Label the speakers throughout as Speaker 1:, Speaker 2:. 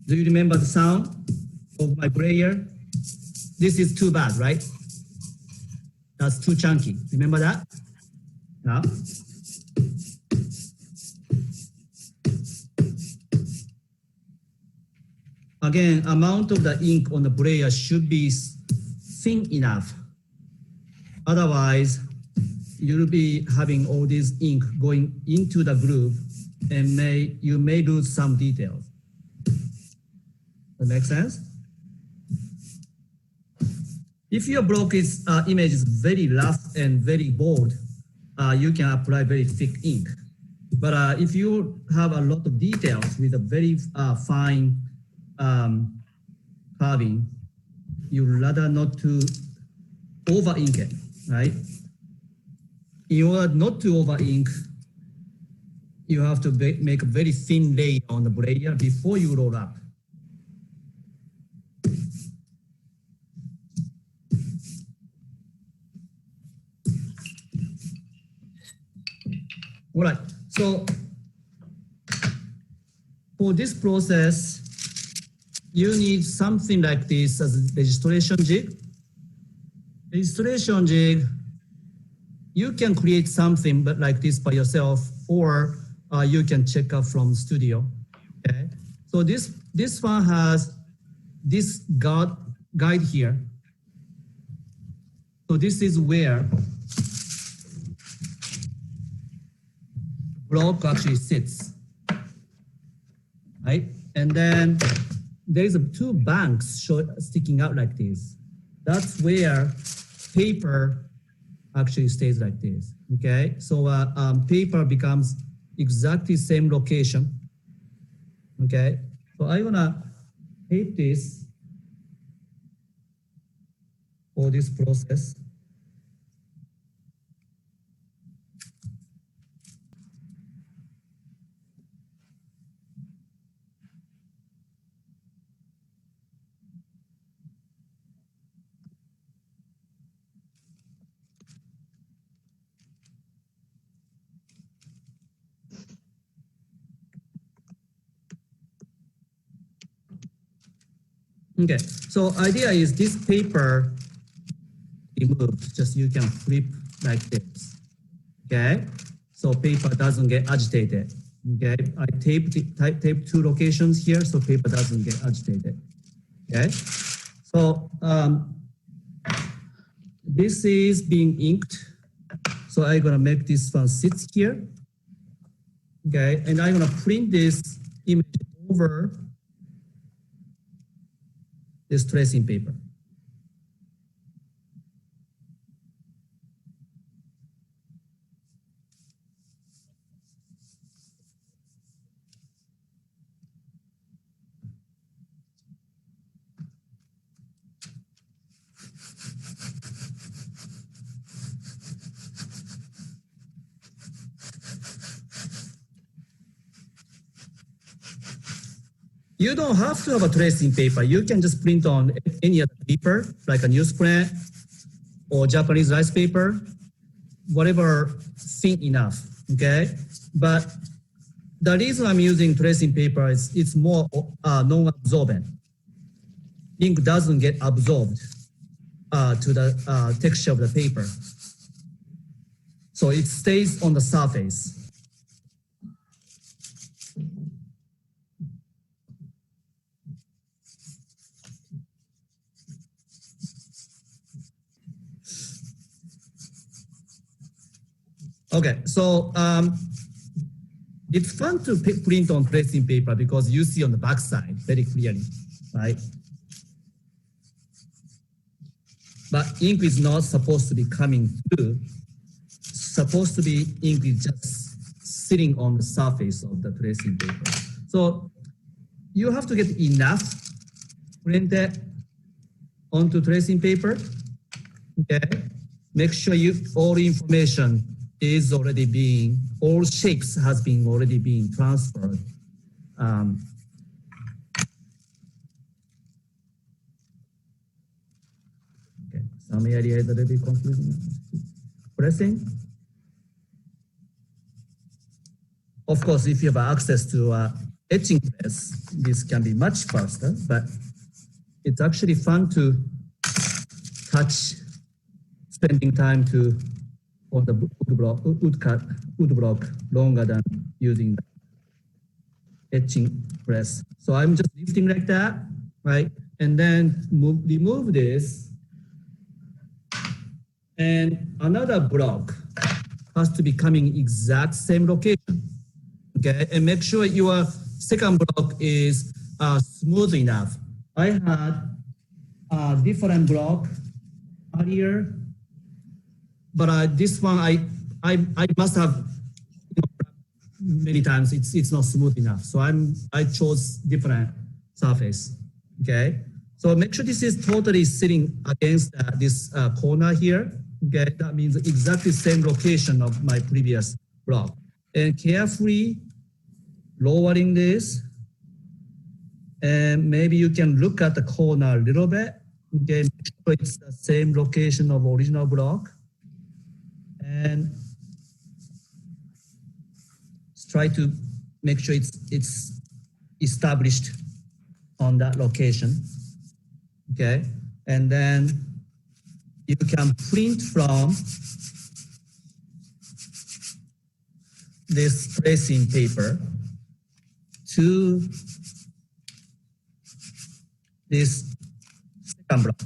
Speaker 1: Do you remember the sound of my prayer? This is too bad, right? That's too chunky. Remember that? Yeah. Again, amount of the ink on the brayer should be thin enough. Otherwise, you'll be having all this ink going into the groove and you may lose some details. That makes sense? If your block image is very rough and very bold, you can apply very thick ink. But if you have a lot of details with a very fine carving, you'd rather not to over ink it, right? In order not to over ink, you have to make a very thin layer on the brayer before you roll up. All right, so for this process, you need something like this as a registration jig. Registration jig, you can create something like this by yourself, or you can check out from studio. Okay, so this one has this guide here. So this is where block actually sits, right? And then there's two banks sticking out like this. That's where paper actually stays like this, okay? So paper becomes exactly same location, okay? So I'm gonna tape this for this process. Okay, so idea is this paper removed, just you can flip like this, okay? So paper doesn't get agitated, okay? I taped two locations here so paper doesn't get agitated, okay? So this is being inked. So I'm gonna make this one sit here, okay? And I'm gonna print this image over this tracing paper. You don't have to have a tracing paper. You can just print on any other paper, like a newsprint or Japanese rice paper, whatever thin enough, okay? But the reason I'm using tracing paper is it's more non-absorbent. Ink doesn't get absorbed to the texture of the paper. So it stays on the surface. Okay, so it's fun to print on tracing paper because you see on the back side very clearly, right? But ink is not supposed to be coming through. It's supposed to be ink is just sitting on the surface of the tracing paper. So you have to get enough printed onto tracing paper, okay? Make sure all information is already being, all shapes has been already being transferred. Okay, some area is a little bit confusing. Pressing. Of course, if you have access to etching press, this can be much faster, but it's actually fun to touch, spending time to on the wood block longer than using the etching press. So I'm just lifting like that, right? And then remove this. And another block has to be coming exact same location, okay? And make sure your second block is smooth enough. I had a different block earlier, but this one I must have many times it's not smooth enough. So I chose different surface, okay? So make sure this is totally sitting against this corner here, okay? That means exactly same location of my previous block. And carefully lowering this, and maybe you can look at the corner a little bit, okay? Make sure it's the same location of original block. And try to make sure it's established on that location, okay? And then you can print from this tracing paper to this second block.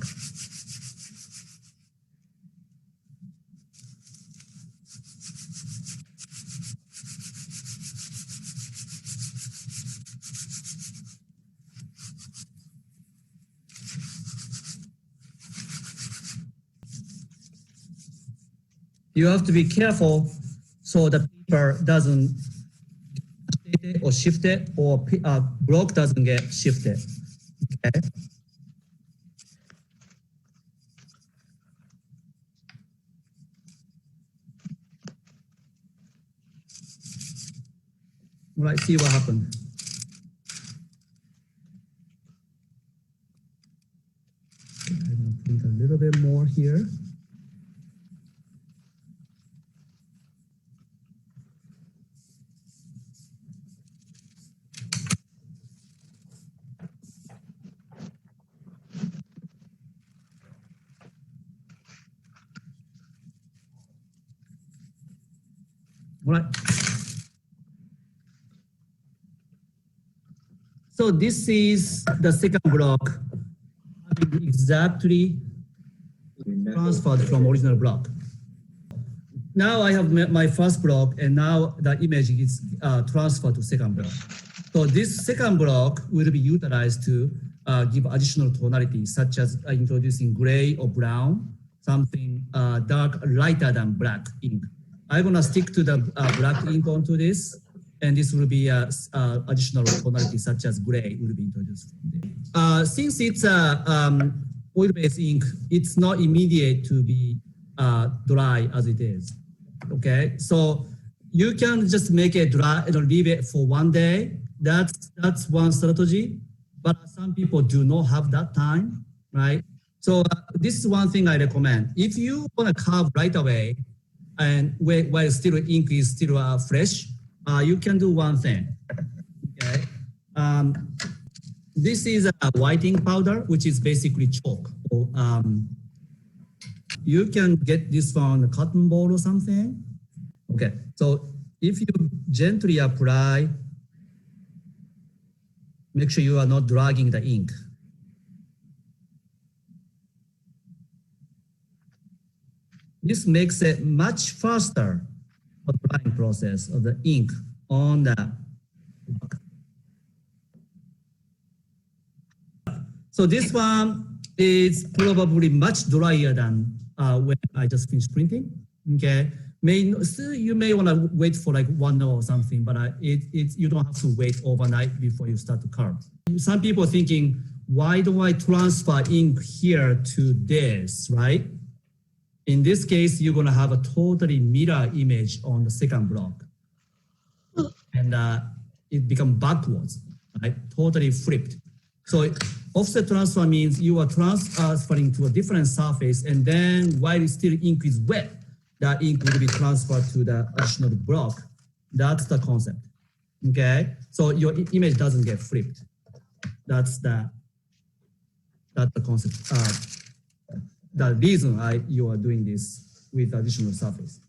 Speaker 1: You have to be careful so the paper doesn't or shifted, or block doesn't get shifted. Okay. All right, see what happened. I'm going to print a little bit more here. All right. So this is the second block, exactly transferred from original block. Now I have my first block, and now the image is transferred to second block. So this second block will be utilized to give additional tonality, such as introducing gray or brown, something dark, lighter than black ink. I'm gonna stick to the black ink onto this, and this will be additional tonality such as gray will be introduced. Since it's oil-based ink, it's not immediate to be dry as it is, okay? So you can just make it dry and leave it for one day. That's one strategy, but some people do not have that time, right? So this is one thing I recommend. If you wanna carve right away, and while still ink is still fresh, you can do one thing, okay? This is a white ink powder, which is basically chalk. Or, you can get this from a cotton ball or something. Okay, so if you gently apply, make sure you are not dragging the ink. This makes it much faster for the drying process of the ink on the block. So this one is probably much drier than when I just finished printing. Okay, still you may want to wait for like 1 hour or something, but you don't have to wait overnight before you start to carve. Some people are thinking, why don't I transfer ink here to this, right? In this case, you're gonna have a totally mirror image on the second block. And it becomes backwards, right? Totally flipped. So offset transfer means you are transferring to a different surface, and then while still ink is wet, that ink will be transferred to the additional block. That's the concept. Okay, so your image doesn't get flipped. That's the concept. The reason you are doing this with additional surface.